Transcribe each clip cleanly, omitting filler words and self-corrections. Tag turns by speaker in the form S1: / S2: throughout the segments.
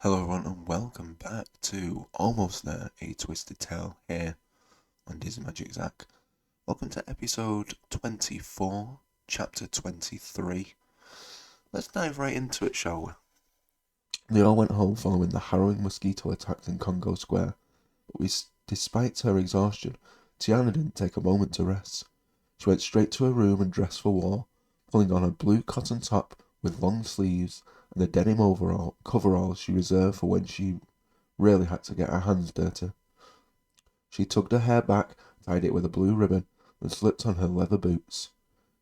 S1: Hello everyone and welcome back to Almost There, a Twisted Tale here on Disney Magic Zach. Welcome to episode 24, chapter 23. Let's dive right into it, shall we? They all went home following the harrowing mosquito attacks in Congo Square, but despite her exhaustion, Tiana didn't take a moment to rest. She went straight to her room and dressed for war, pulling on her blue cotton top with long sleeves and the denim coveralls she reserved for when she really had to get her hands dirty. She tugged her hair back, tied it with a blue ribbon, and slipped on her leather boots.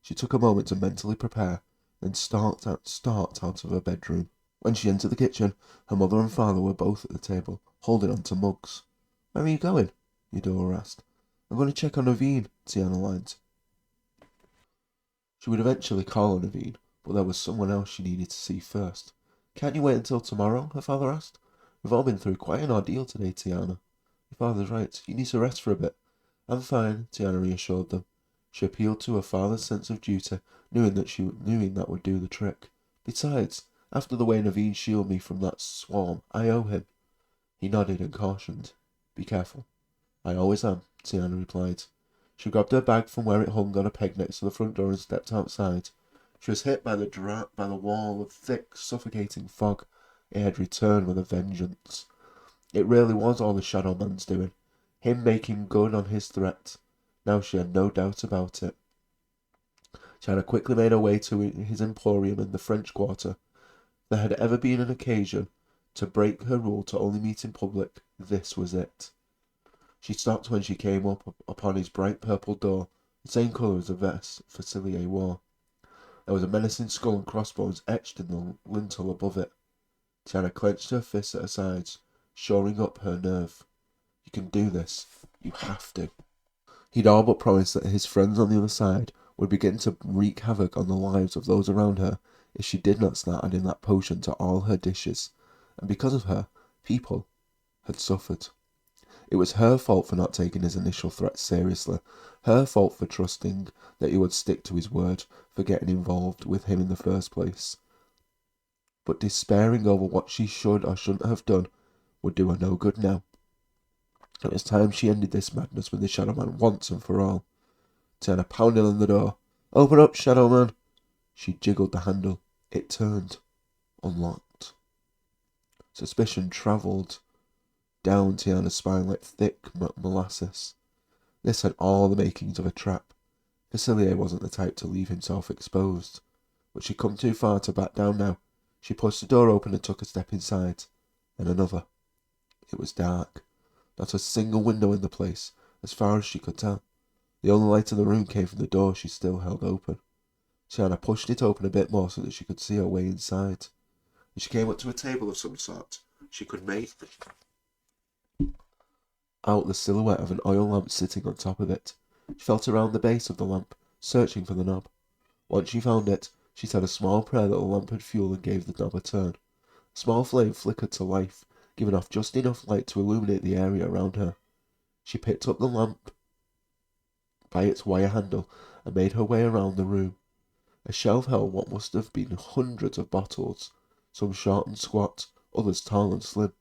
S1: She took a moment to mentally prepare, then stalked out of her bedroom. When she entered the kitchen, her mother and father were both at the table, holding on to mugs. "Where are you going?" Eudora asked. "I'm going to check on Naveen," Tiana lied. She would eventually call on Naveen, but there was someone else she needed to see first. "Can't you wait until tomorrow?" her father asked. "We've all been through quite an ordeal today, Tiana." "Your father's right. You need to rest for a bit." "I'm fine," Tiana reassured them. She appealed to her father's sense of duty, knowing that would do the trick. "Besides, after the way Naveen shielded me from that swarm, I owe him." He nodded and cautioned. "Be careful." "I always am," Tiana replied. She grabbed her bag from where it hung on a peg next to the front door and stepped outside. She was hit by the wall of thick, suffocating fog. It had returned with a vengeance. It really was all the Shadow Man's doing, him making good on his threat. Now she had no doubt about it. Tiana quickly made her way to his emporium in the French Quarter. If there had ever been an occasion to break her rule to only meet in public, this was it. She stopped when she came upon his bright purple door, the same colour as the vest Facilier wore. There was a menacing skull and crossbones etched in the lintel above it. Tiana clenched her fists at her sides, shoring up her nerve. "You can do this. You have to." He'd all but promised that his friends on the other side would begin to wreak havoc on the lives of those around her if she did not start adding that potion to all her dishes. And because of her, people had suffered. It was her fault for not taking his initial threat seriously, her fault for trusting that he would stick to his word, for getting involved with him in the first place. But despairing over what she should or shouldn't have done would do her no good now. It was time she ended this madness with the Shadow Man once and for all. Tiana pounded on the door. "Open up, Shadow Man!" She jiggled the handle. It turned. Unlocked. Suspicion travelled down Tiana's spine like thick molasses. This had all the makings of a trap. Facilier wasn't the type to leave himself exposed. But she'd come too far to back down now. She pushed the door open and took a step inside. Then another. It was dark. Not a single window in the place, as far as she could tell. The only light in the room came from the door she still held open. Tiana pushed it open a bit more so that she could see her way inside. As she came up to a table of some sort, she could make out the silhouette of an oil lamp sitting on top of it. She felt around the base of the lamp, searching for the knob. Once she found it, she said a small prayer that the lamp had fuel and gave the knob a turn. A small flame flickered to life, giving off just enough light to illuminate the area around her. She picked up the lamp by its wire handle and made her way around the room. A shelf held what must have been hundreds of bottles, some short and squat, others tall and slim.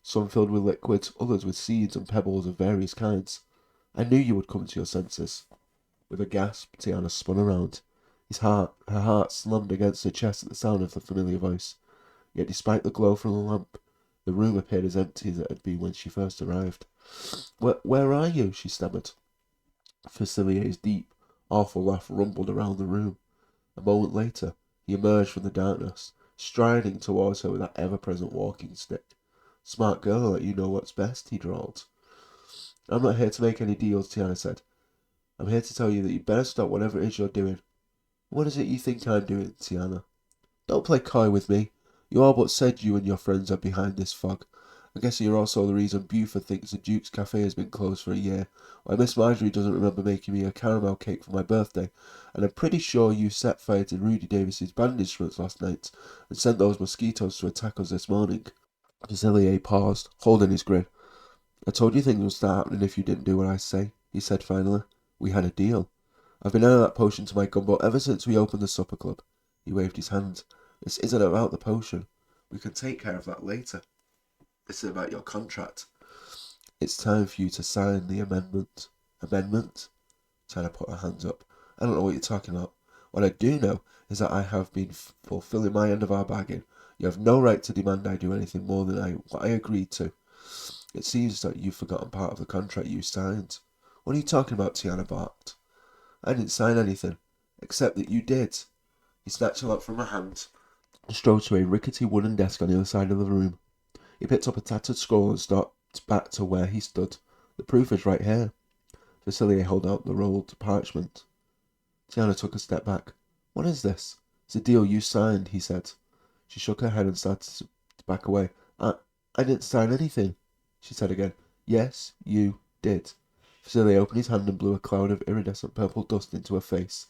S1: Some filled with liquids, others with seeds and pebbles of various kinds. "I knew you would come to your senses." With a gasp, Tiana spun around. Her heart slammed against her chest at the sound of the familiar voice. Yet despite the glow from the lamp, the room appeared as empty as it had been when she first arrived. Where are you?" she stammered. Facilier's deep, awful laugh rumbled around the room. A moment later, he emerged from the darkness, striding towards her with that ever-present walking stick. "Smart girl, let you know what's best," he drawled. "I'm not here to make any deals," Tiana said. "I'm here to tell you that you better stop whatever it is you're doing." "What is it you think I'm doing, Tiana?" "Don't play coy with me. You all but said you and your friends are behind this fog. I guess you're also the reason Buford thinks the Duke's Cafe has been closed for a year, why Miss Marjorie doesn't remember making me a caramel cake for my birthday, and I'm pretty sure you set fire to Rudy Davis's band instruments last night and sent those mosquitoes to attack us this morning." Facilier paused, holding his grin. "I told you things would start happening if you didn't do what I say," he said finally. "We had a deal. I've been adding that potion to my gumbo ever since we opened the supper club." He waved his hand. "This isn't about the potion. We can take care of that later. This is about your contract. It's time for you to sign the amendment. Amendment? Tiana put her hands up. I don't know what you're talking about. What I do know is that I have been fulfilling my end of our bargain. You have no right to demand I do anything more than what I agreed to. It seems that you've forgotten part of the contract you signed. What are you talking about? Tiana barked. I didn't sign anything, except that you did. He snatched her up from her hand and strode to a rickety wooden desk on the other side of the room. He picked up a tattered scroll and stalked back to where he stood. The proof is right here. Facilier held out the rolled parchment. Tiana took a step back. What is this? It's a deal you signed, he said. She shook her head and started to back away. I didn't sign anything, she said again. Yes, you did. Facilier opened his hand and blew a cloud of iridescent purple dust into her face.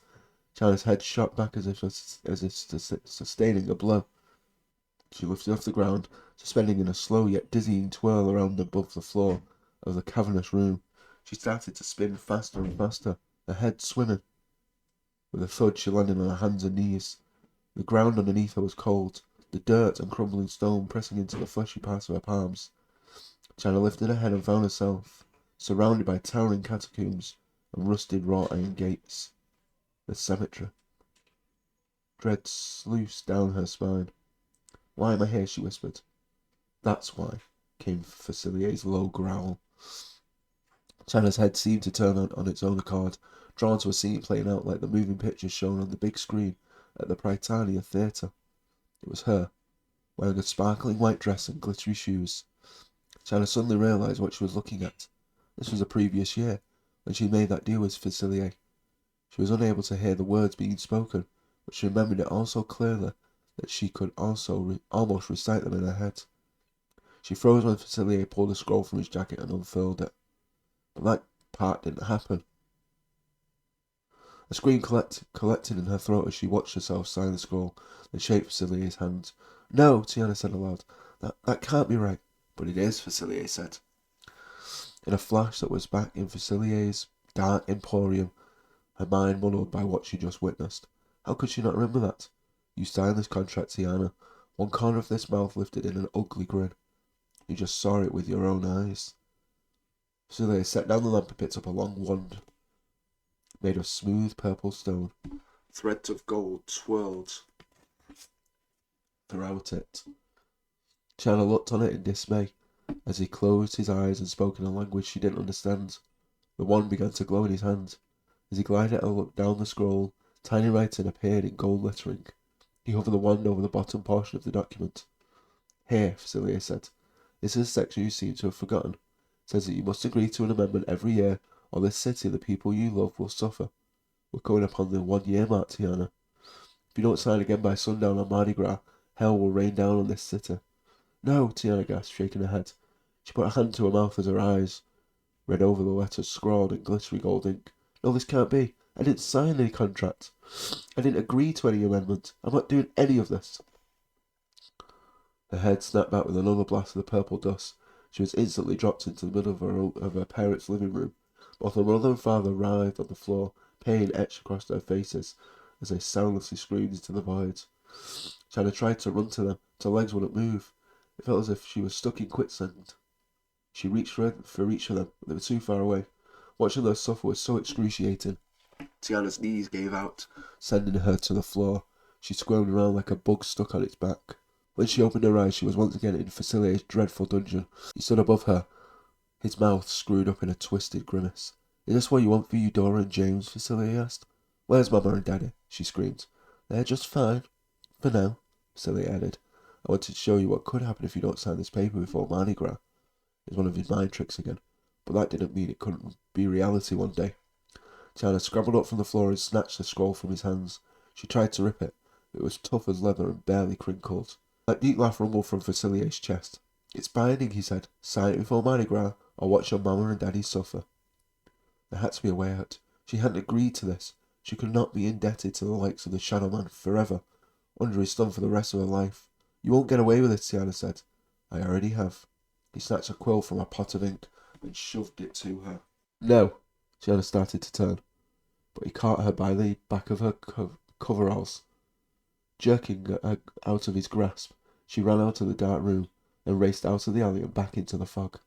S1: Tiana's head shot back as if sustaining a blow. She lifted off the ground, suspending in a slow yet dizzying twirl around above the floor of the cavernous room. She started to spin faster and faster, her head swimming. With a thud, she landed on her hands and knees. The ground underneath her was cold, the dirt and crumbling stone pressing into the fleshy parts of her palms. Tiana lifted her head and found herself surrounded by towering catacombs and rusted wrought iron gates. The cemetery. Dread sluiced down her spine. Why am I here? She whispered. That's why, came Facilier's low growl. Tiana's head seemed to turn on its own accord, drawn to a scene playing out like the moving pictures shown on the big screen at the Prytania Theatre. It was her, wearing a sparkling white dress and glittery shoes. Tiana suddenly realised what she was looking at. This was the previous year, when she made that deal with Facilier. She was unable to hear the words being spoken, but she remembered it all so clearly that she could also almost recite them in her head. She froze when Facilier pulled a scroll from his jacket and unfurled it. But that part didn't happen. A scream collected in her throat as she watched herself sign the scroll, then shake Facilier's hand. No, Tiana said aloud. That can't be right. But it is, Facilier said. In a flash that was back in Facilier's dark emporium, her mind muddled by what she just witnessed. How could she not remember that? You signed this contract, Tiana. One corner of this mouth lifted in an ugly grin. You just saw it with your own eyes. Facilier set down the lamp and picked up a long wand made of smooth purple stone. Threads of gold swirled throughout it. Tiana looked on it in dismay as he closed his eyes and spoke in a language she didn't understand. The wand began to glow in his hand. As he glided and looked down the scroll, tiny writing appeared in gold lettering. He hovered the wand over the bottom portion of the document. Here, Facilier said. This is a section you seem to have forgotten. It says that you must agree to an amendment every year, or this city and the people you love will suffer. We're coming upon the 1 year mark, Tiana. If you don't sign again by sundown on Mardi Gras, hell will rain down on this city. No, Tiana gasped, shaking her head. She put her hand to her mouth as her eyes read over the letters scrawled in glittery gold ink. No, this can't be. I didn't sign any contract. I didn't agree to any amendment. I'm not doing any of this. Her head snapped back with another blast of the purple dust. She was instantly dropped into the middle of her parents' living room. Both her mother and father writhed on the floor, pain etched across their faces as they soundlessly screamed into the void. Tiana tried to run to them, but her legs wouldn't move. It felt as if she was stuck in quicksand. She reached for each of them, but they were too far away. Watching them suffer was so excruciating. Tiana's knees gave out, sending her to the floor. She squirmed around like a bug stuck on its back. When she opened her eyes, she was once again in Facilier's dreadful dungeon. He stood above her, his mouth screwed up in a twisted grimace. Is this what you want for Eudora and James? Facilier asked. Where's Mama and Daddy? She screamed. They're just fine. For now, Facilier added. I wanted to show you what could happen if you don't sign this paper before Mardi Gras. It was one of his mind tricks again, but that didn't mean it couldn't be reality one day. Tiana scrambled up from the floor and snatched the scroll from his hands. She tried to rip it, but it was tough as leather and barely crinkled. A deep laugh rumbled from Facilier's chest. It's binding, he said. Sign it before Mardi Gras, or watch your Mama and Daddy suffer. There had to be a way out. She hadn't agreed to this. She could not be indebted to the likes of the Shadow Man forever, under his thumb for the rest of her life. You won't get away with it, Tiana said. I already have. He snatched a quill from a pot of ink and shoved it to her. No, Tiana started to turn, but he caught her by the back of her coveralls, jerking her out of his grasp. She ran out of the dark room, then raced out of the alley and back into the fog.